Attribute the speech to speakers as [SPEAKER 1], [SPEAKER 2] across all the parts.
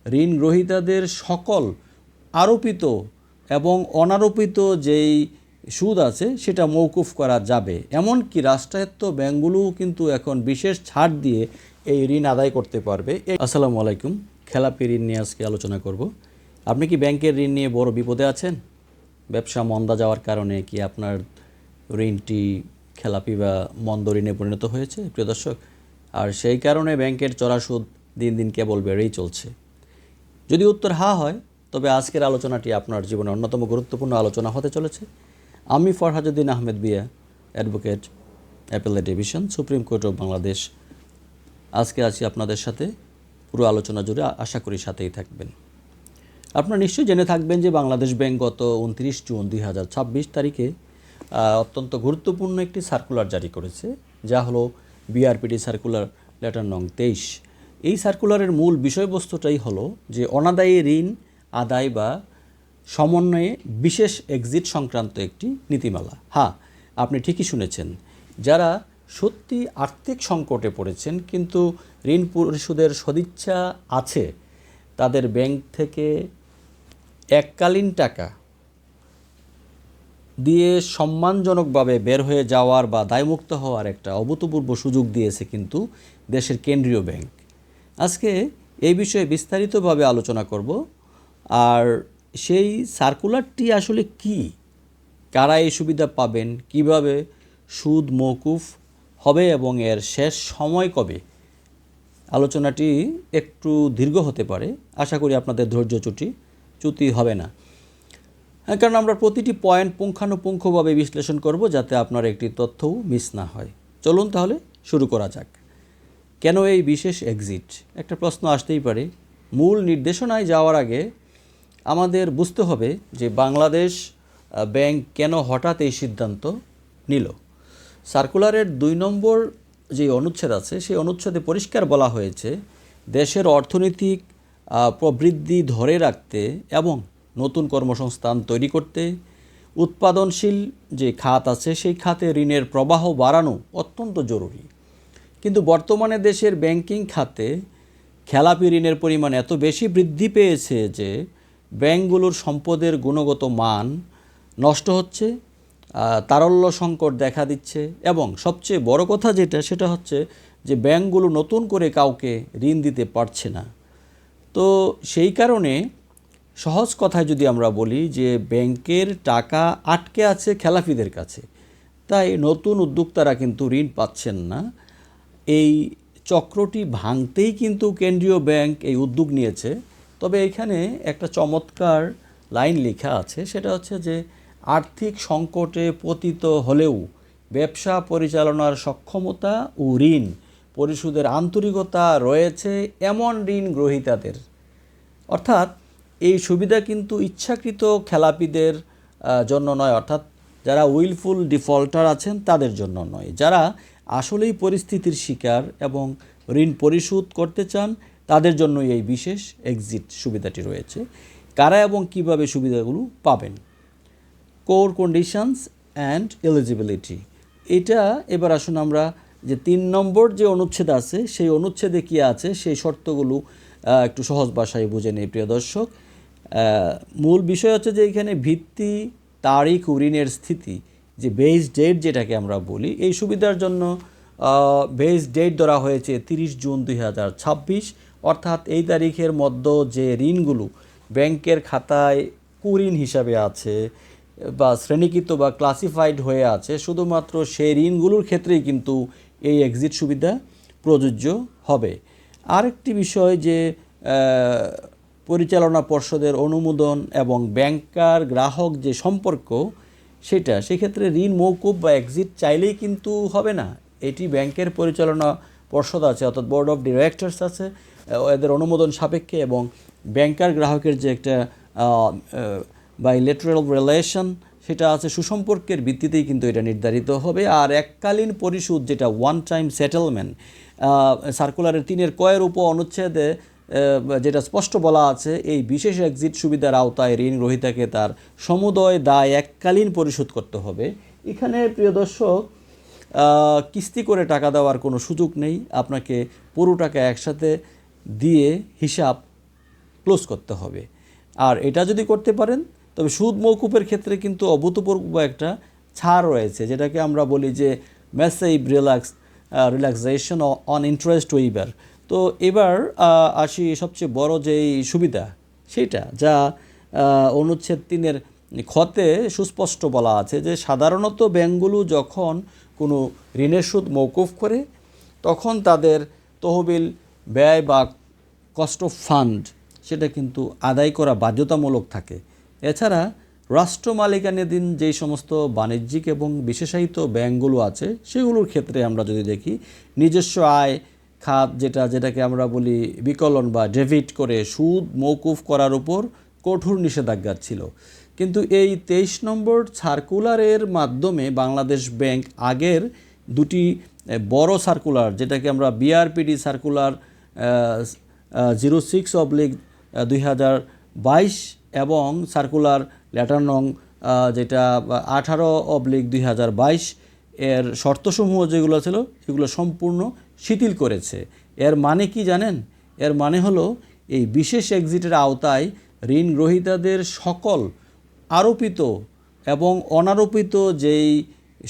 [SPEAKER 1] ঋণ গ্রহীতাদের সকল আরোপিত এবং অনারোপিত যেই সুদ আছে সেটা মওকুফ করা যাবে। এমনকি রাষ্ট্রায়ত্ত ব্যাংকগুলোও কিন্তু এখন বিশেষ ছাড় দিয়ে এই ঋণ আদায় করতে পারবে। আসসালামু আলাইকুম, খেলাপি ঋণ নিয়ে আজকে আলোচনা করব। আপনি কি ব্যাংকের ঋণ নিয়ে বড় বিপদে আছেন? ব্যবসা মন্দা যাওয়ার কারণে কি আপনার ঋণটি খেলাপি বা মন্দ ঋণে পরিণত হয়েছে প্রিয় দর্শক? আর সেই কারণে ব্যাংকের চড়া সুদ দিন দিন কেবল বেড়েই চলছে। যদি উত্তর হ্যাঁ হয়, তবে আজকের আলোচনাটি আপনার জীবনে অন্যতম গুরুত্বপূর্ণ আলোচনা হতে চলেছে। আমি ফরহাদুদ্দিন আহমেদ বিয়া, advocate, appellate division, supreme court of Bangladesh. আজকে আছি আপনাদের সাথে পুরো আলোচনা জুড়ে, আশা করি সাথেই থাকবেন। আপনারা নিশ্চয়ই জেনে থাকবেন যে বাংলাদেশ ব্যাংক গত 29 জুন 2026 তারিখে অত্যন্ত গুরুত্বপূর্ণ একটি সার্কুলার জারি করেছে, যা হলো বিআরপিডি সার্কুলার লেটার নং 23। এই সার্কুলারের মূল বিষয়বস্তুটাই হলো যে অনাদায়ী ঋণ আদায় বা সমন্বয়ে বিশেষ এক্সিট সংক্রান্ত একটি নীতিমালা। হ্যাঁ, আপনি ঠিকই শুনেছেন, যারা সত্যি আর্থিক সংকটে পড়েছেন কিন্তু ঋণ পরিশোধের সদিচ্ছা আছে, তাদের ব্যাংক থেকে এককালীন টাকা দিয়ে সম্মানজনকভাবে বের হয়ে যাওয়ার বা দায়মুক্ত হওয়ার একটা অভূতপূর্ব সুযোগ দিয়েছে কিন্তু দেশের কেন্দ্রীয় ব্যাংক। আজকে এই বিষয়ে বিস্তারিতভাবে আলোচনা করব। আর সেই সার্কুলারটি আসলে কি, কারা এই সুবিধা পাবেন, কিভাবে সুদ মওকুফ হবে এবং এর শেষ সময় কবে। আলোচনাটি একটু দীর্ঘ হতে পারে, আশা করি আপনাদের চ্যুতি হবে না। কারণ আমরা প্রতিটি পয়েন্ট পুঙ্খানুপুঙ্খভাবে বিশ্লেষণ করব, যাতে আপনার একটি তথ্যও মিস না হয়। চলুন তাহলে শুরু করা যাক। কেন এই বিশেষ এক্সিট? একটা প্রশ্ন আসতেই পারে। মূল নির্দেশনায় যাওয়ার আগে আমাদের বুঝতে হবে যে বাংলাদেশ ব্যাংক কেন হঠাৎ এই সিদ্ধান্ত নিল। সার্কুলারের 2 নম্বর যে অনুচ্ছেদ আছে, সেই অনুচ্ছেদে পরিষ্কার বলা হয়েছে, দেশের অর্থনৈতিক প্রবৃদ্ধি ধরে রাখতে এবং নতুন কর্মসংস্থান তৈরি করতে উৎপাদনশীল যে খাত আছে সেই খাতে ঋণের প্রবাহ বাড়ানো অত্যন্ত জরুরি। কিন্তু বর্তমানে দেশের ব্যাংকিং খাতে খেলাপি ঋণের পরিমাণ এত বেশি বৃদ্ধি পেয়েছে যে ব্যাংকগুলোর সম্পদের গুণগত মান নষ্ট হচ্ছে, তারল্য সংকট দেখা দিচ্ছে এবং সবচেয়ে বড় কথা সেটা হচ্ছে যে ব্যাংকগুলো নতুন করে কাউকে ঋণ দিতে পারছে না। তো সেই কারণে সহজ কথায় যদি আমরা বলি যে ব্যাংকের টাকা আটকে আছে খেলাপিদের কাছে, তাই নতুন উদ্যোক্তারা কিন্তু ঋণ পাচ্ছেন না। এই চক্রটি ভাঙতেই কিন্তু কেন্দ্রীয় ব্যাংক এই উদ্যোগ নিয়েছে। তবে এখানে একটা চমৎকার লাইন লেখা আছে, সেটা হচ্ছে যে আর্থিক সংকটে পতিত হলেও ব্যবসা পরিচালনার সক্ষমতা ও ঋণ পরিশোধের আন্তরিকতা রয়েছে এমন ঋণ গ্রহীতাদের। অর্থাৎ এই সুবিধা কিন্তু ইচ্ছাকৃত খেলাপিদের জন্য নয়, অর্থাৎ যারা উইলফুল ডিফল্টার আছেন তাদের জন্য নয়, যারা আসলেই পরিস্থিতির শিকার এবং ঋণ পরিশোধ করতে চান তাদের জন্য এই বিশেষ এক্সিট সুবিধাটি রয়েছে। কারা এবং কিভাবে সুবিধাগুলো পাবেন? Core conditions and eligibility. এটা এবার আসুন আমরা যে 3 নম্বর যে অনুচ্ছেদ আছে, সেই অনুচ্ছেদে কী আছে সেই শর্তগুলো একটু সহজ ভাষায় বুঝে নেই প্রিয় দর্শক। মূল বিষয় হচ্ছে যে এখানে ভিত্তি, তারিখ ও ঋণের স্থিতি, যে বেস ডেট যেটাকে আমরা বলি, এই সুবিধার জন্য বেস ডেট ধরা হয়েছে 30 জুন 2026। অর্থাৎ এই তারিখের মধ্যে যে ঋণগুলো ব্যাংকের খাতায় কুঋণ হিসাবে আছে বা শ্রেণীকৃত বা ক্লাসিফাইড হয়ে আছে, শুধুমাত্র সেই ঋণগুলোর ক্ষেত্রেই কিন্তু এই এক্সিট সুবিধা প্রযোজ্য হবে। আরেকটি বিষয় যে পরিচালনা পর্ষদের অনুমোদন এবং ব্যাংকার গ্রাহক যে সম্পর্ক, সেক্ষেত্রে ঋণ মওকুফ বা এক্সিট চাইলেই কিন্তু হবে না। এটি ব্যাংকের পরিচালনা পর্ষদ আছে, অর্থাৎ বোর্ড অফ ডিরেক্টরস আছে, এদের অনুমোদন সাপেক্ষে এবং ব্যাংকার গ্রাহকের যে একটা বাইলেটারাল রিলেশন সেটা আছে, সুসম্পর্কের ভিত্তিতেই কিন্তু এটা নির্ধারিত হবে। আর এককালীন পরিশোধ, যেটা ওয়ান টাইম সেটেলমেন্ট, সার্কুলারের 3-এর কয়ের উপ অনুচ্ছেদে যেটা স্পষ্ট বলা আছে, এই বিশেষ এক্সিট সুবিধার আওতায় ঋণ গ্রহীতাকে তার সমুদয় দায় এককালীন পরিশোধ করতে হবে। এখানে প্রিয় দর্শক, কিস্তি করে টাকা দেওয়ার কোনো সুযোগ নেই। আপনাকে পুরো টাকা একসাথে দিয়ে হিসাব ক্লোজ করতে হবে। আর এটা যদি করতে পারেন তবে সুদ মওকুফের ক্ষেত্রে কিন্তু অভূতপূর্ব একটা ছাড় রয়েছে, যেটাকে আমরা বলি যে ম্যাসিভ রিল্যাক্সেশন অন ইন্টারেস্ট ওয়েইভার। তো এবার আসি সবচেয়ে বড় যেই সুবিধা সেইটা, যা অনুচ্ছেদ 3-এর খতে সুস্পষ্ট বলা আছে যে সাধারণত ব্যাংকগুলো যখন কোনো ঋণের সুদ মওকুফ করে তখন তাদের তহবিল ব্যয় বা কস্ট অফ ফান্ড সেটা কিন্তু আদায় করা বাধ্যতামূলক থাকে। এছাড়া রাষ্ট্র মালিকানাধীন যেই সমস্ত বাণিজ্যিক এবং বিশেষায়িত ব্যাংকগুলো আছে সেগুলোর ক্ষেত্রে আমরা যদি দেখি নিজস্ব আয় খাত যেটাকে আমরা বলি বিকলন বা ডেবিট করে সুদ মওকুফ করার উপর কঠোর নিষেধাজ্ঞা ছিল। কিন্তু এই 23 নম্বর সার্কুলারের মাধ্যমে বাংলাদেশ ব্যাংক আগের দুটি বড় সার্কুলার, যেটাকে আমরা বিআরপিডি সার্কুলার 06/2022 এবং সার্কুলার লেটার নং যেটা 18/2022 এর শর্তসমূহ যেগুলো ছিল এগুলো সম্পূর্ণ শিথিল করেছে। এর মানে কি জানেন? এর মানে হলো এই বিশেষ এক্সিটের আওতায় ঋণ গ্রহীতাদের সকল আরোপিত এবং অনারোপিত যেই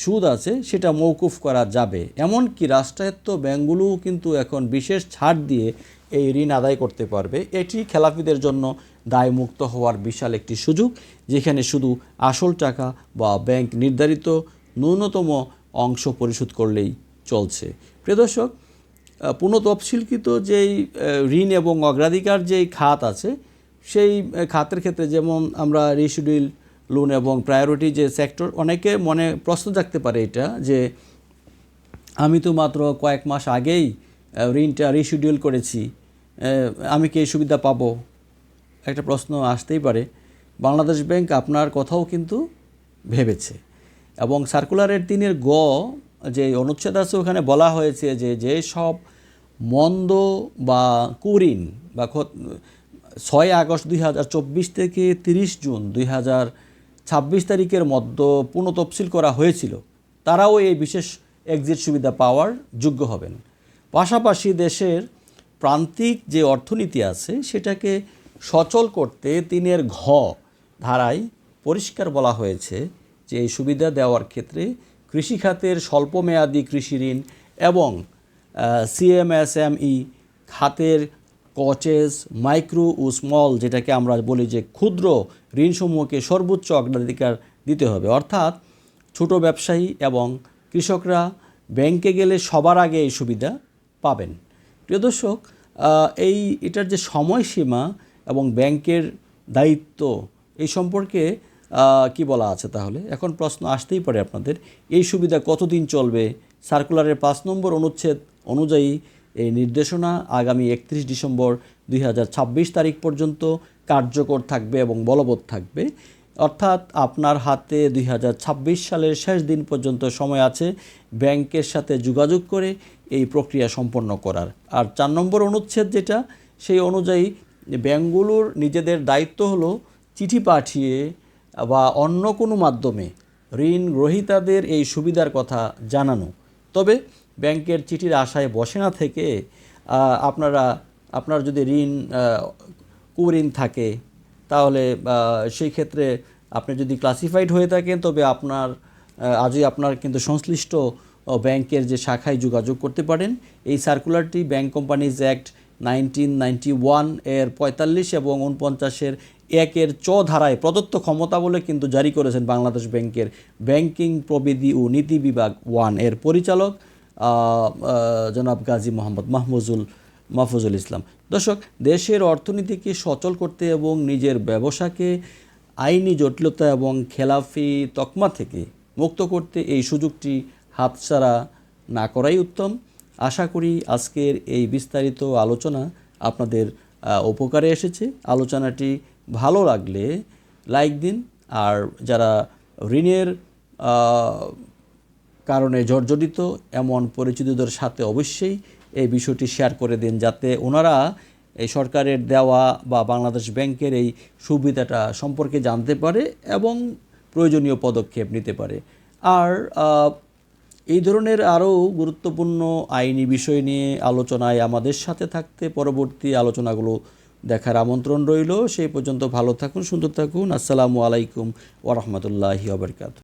[SPEAKER 1] সুদ আছে সেটা মওকুফ করা যাবে। এমনকি রাষ্ট্রায়ত্ত ব্যাংকগুলোও কিন্তু এখন বিশেষ ছাড় দিয়ে এই ঋণ আদায় করতে পারবে। এটি খেলাপিদের জন্য দায়মুক্ত হওয়ার বিশাল একটি সুযোগ, যেখানে শুধু আসল টাকা বা ব্যাংক নির্ধারিত ন্যূনতম অংশ পরিশোধ করলেই চলছে। প্রিয় দর্শক, পুনঃতফসিলকৃত যেই ঋণ এবং অগ্রাধিকার যেই খাত আছে সেই খাতের ক্ষেত্রে যেমন আমরা রিশিডিউল লোন এবং প্রায়োরিটি যে সেক্টর, অনেকে মনে প্রশ্ন থাকতে পারে এটা যে আমি তো মাত্র কয়েক মাস আগেই ঋণটা রিশিডিউল করেছি, আমি কি এই সুবিধা পাবো? একটা প্রশ্ন আসতেই পারে। বাংলাদেশ ব্যাংক আপনার কথাও কিন্তু ভেবেছে এবং সার্কুলারের 3-এর গ যে অনুচ্ছেদ আছে ওখানে বলা হয়েছে যে যে সব মন্দ বা কুঋণ বা 6 আগস্ট 2024 থেকে 30 জুন 2026 তারিখের মধ্যে পুনঃতফসিল করা হয়েছিল তারাও এই বিশেষ এক্সিট সুবিধা পাওয়ার যোগ্য হবেন। পাশাপাশি দেশের প্রান্তিক যে অর্থনীতি আছে সেটাকে সচল করতে 3-এর ঘ ধারায় পরিষ্কার বলা হয়েছে যে এই সুবিধা দেওয়ার ক্ষেত্রে কৃষিখাতের স্বল্পমেয়াদী কৃষি ঋণ এবং সিএমএসএমই খাতের কচেস মাইক্রো ও স্মল যেটাকে আমরা বলি যে ক্ষুদ্র ঋণসমূহকে সর্বোচ্চ অগ্রাধিকার দিতে হবে। অর্থাৎ ছোট ব্যবসায়ী এবং কৃষকরা ব্যাংকে গেলে সবার আগে এই সুবিধা পাবেন। প্রিয় দর্শক, এটার যে সময়সীমা এবং ব্যাংকের দায়িত্ব এই সম্পর্কে কি বলা আছে তাহলে? এখন প্রশ্ন আসতেই পারে আপনাদের, এই সুবিধা কতদিন চলবে? সার্কুলারের 5 নম্বর অনুচ্ছেদ অনুযায়ী এই নির্দেশনা আগামী 31 ডিসেম্বর 2026 তারিখ পর্যন্ত কার্যকর থাকবে এবং বলবৎ থাকবে। অর্থাৎ আপনার হাতে 2026 সালের শেষ দিন পর্যন্ত সময় আছে ব্যাংকের সাথে যোগাযোগ করে এই প্রক্রিয়া সম্পন্ন করার। আর 4 নম্বর অনুচ্ছেদ যেটা, সেই অনুযায়ী ব্যাংকগুলোর নিজেদের দায়িত্ব হলো চিঠি পাঠিয়ে বা অন্য কোনো মাধ্যমে ঋণ গ্রহীতাদের এই সুবিধার কথা জানানো। তবে ব্যাংকের চিঠির আশায় বসে না থেকে আপনার যদি কুঋণ থাকে তাহলে সেই ক্ষেত্রে আপনি যদি ক্লাসিফাইড হয়ে থাকেন তবে আজই আপনার কিন্তু সংশ্লিষ্ট ব্যাংকের যে শাখায় যোগাযোগ করতে পারেন। এই সার্কুলারটি ব্যাংক কোম্পানিজ অ্যাক্ট 1991 এর 45 এবং 49-এর 1-এর চ ধারায় প্রদত্ত ক্ষমতা বলে কিন্তু জারি করেছেন বাংলাদেশ ব্যাংকের ব্যাংকিং প্রবিধি ও নীতি বিভাগ 1 এর পরিচালক জনাব গাজী মোহাম্মদ মাহফুজুল ইসলাম। দর্শক, দেশের অর্থনীতিকে সচল করতে এবং নিজের ব্যবসাকে আইনি জটিলতা এবং খেলাফি তকমা থেকে মুক্ত করতে এই সুযোগটি হাতছাড়া না করাই উত্তম। আশা করি আজকের এই বিস্তারিত আলোচনা আপনাদের উপকারে এসেছে। আলোচনাটি ভালো লাগলে লাইক দিন, আর যারা ঋণের কারণে জর্জরিত এমন পরিচিতদের সাথে অবশ্যই এই বিষয়টি শেয়ার করে দিন, যাতে ওনারা এই সরকারের দেওয়া বা বাংলাদেশ ব্যাংকের এই সুবিধাটা সম্পর্কে জানতে পারে এবং প্রয়োজনীয় পদক্ষেপ নিতে পারে। আর এই ধরনের আরও গুরুত্বপূর্ণ আইনি বিষয় নিয়ে আলোচনায় আমাদের সাথে থাকতে পরবর্তী আলোচনাগুলো দেখার আমন্ত্রণ রইল। সেই পর্যন্ত ভালো থাকুন, সুন্দর থাকুন। আসসালামু আলাইকুম ওয়া রাহমাতুল্লাহি ওয়া বারাকাতুহু।